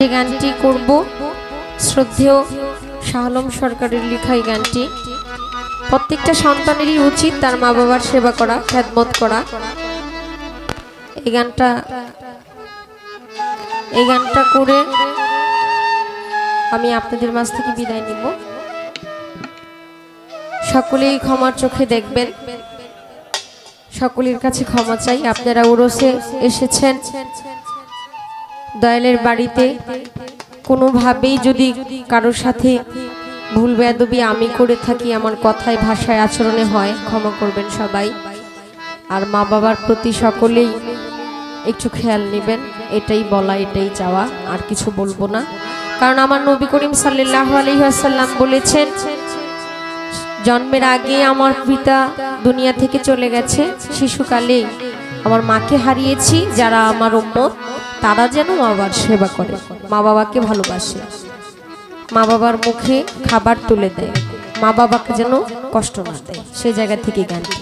যে গানটি করব শ্রদ্ধেয় শাহ আলম সরকারের লেখা এই গানটি। প্রত্যেকটা সন্তানেরই উচিত তার মা বাবার সেবা করা, খেদমত করা। এই গানটা করে আমি আপনাদের মাঝ থেকে বিদায় নিব। সকলেই ক্ষমার চোখে দেখবেন, সকলের কাছে ক্ষমা চাই। আপনারা উরসে এসেছেন, দয়ালের বাড়িতে কোনোভাবেই যদি কারোর সাথে ভুল বেয়াদবি আমি করে থাকি, আমার কথায় ভাষায় আচরণে হয়, ক্ষমা করবেন সবাই। আর মা বাবার প্রতি সকলেই একটু খেয়াল নেবেন, এটাই বলা, এটাই চাওয়া, আর কিছু বলবো না। কারণ আমার নবী করিম সাল্লাল্লাহু আলাইহি ওয়াসাল্লাম বলেছেন, জন্মের আগে আমার পিতা দুনিয়া থেকে চলে গেছে, শিশুকালে আমার মাকে হারিয়েছি। যারা আমার উম্মত তারা যেন মা বাবার সেবা করে, মা বাবাকে ভালোবাসে, মা বাবার মুখে খাবার তুলে দেয়, মা বাবাকে যেন কষ্ট না দেয়। সেই জায়গা থেকে গানটি।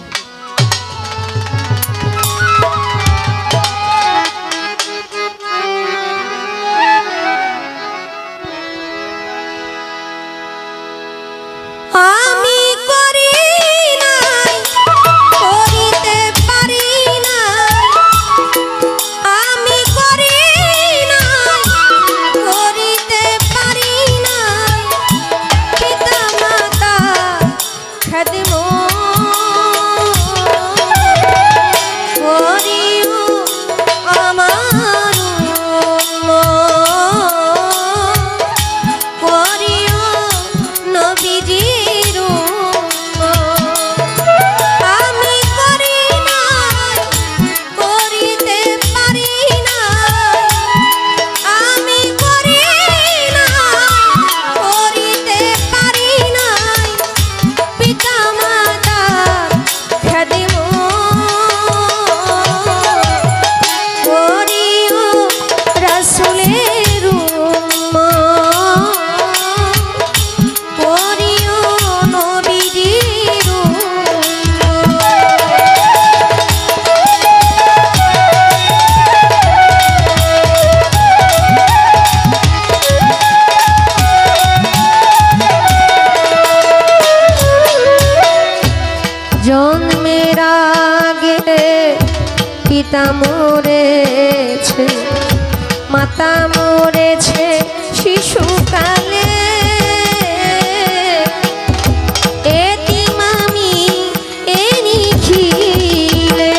জন্মের আগে পিতা মরেছে, মাতা মরেছে শিশুকালে, এতিম আমি এ নিখিলে।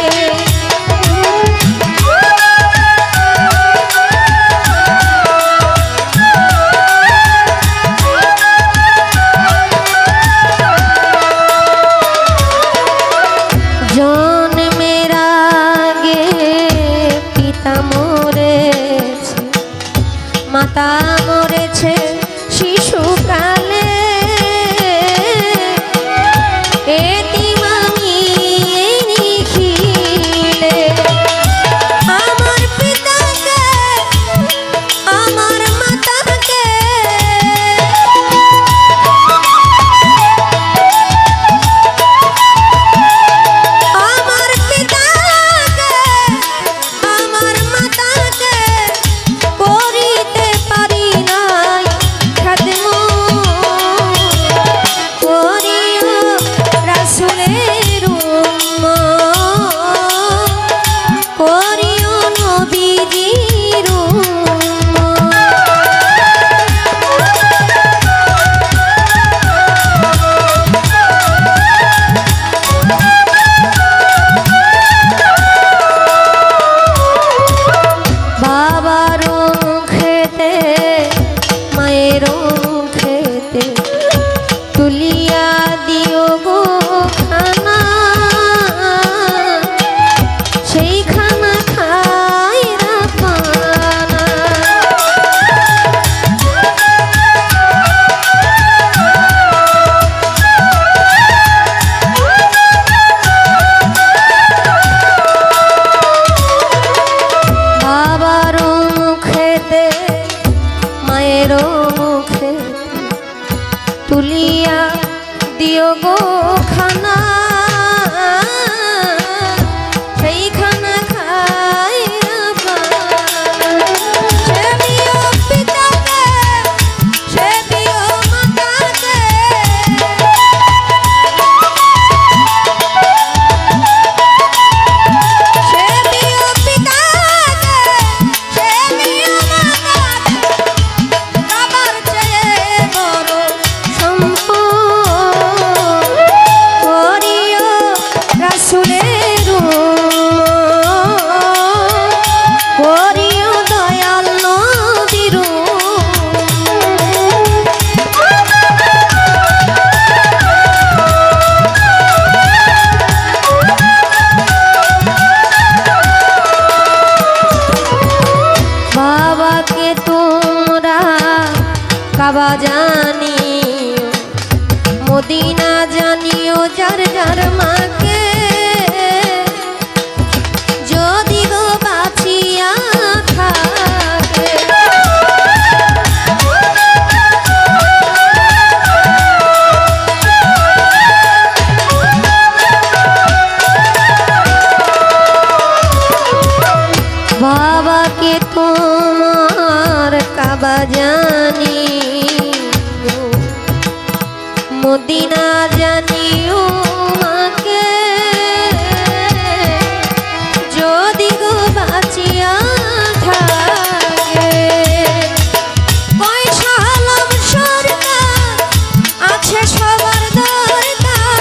জন্মের আগে পিতা মরেছে, মাতা মরেছে শিশুকালে, এতিম আমি নিখিলে। আমার পিতাকে, আমার মাতাকে তুলিয়া দিও গো খানা, সেই খানা খাই রাখানা। বাবার মুখেতে, মায়ের মুখে তুলিয়া দিও গো খানা, সেই খানা খাই পিতা কাবা জানিও মদিনা জানিও যার যার মাকে যদি গো বাঁচিয়া থাকে বাবাকে তোমার কাবা জানিও মদিনা জানিও মাকে যদি গো বাঁচিয়া থাকে পয়সা হলাম সরকার আছে সবার দরকার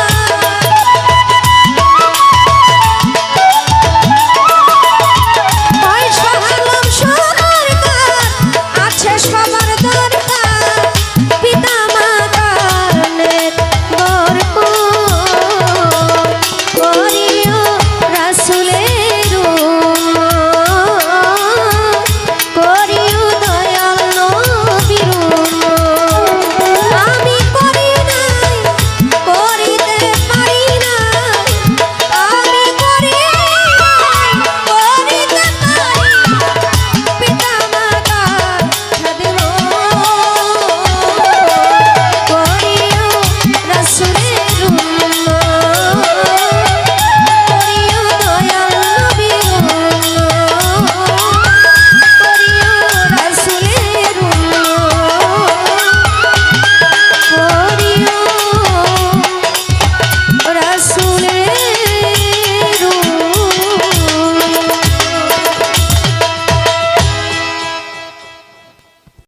পয়সা হলাম সরকার আছে সবার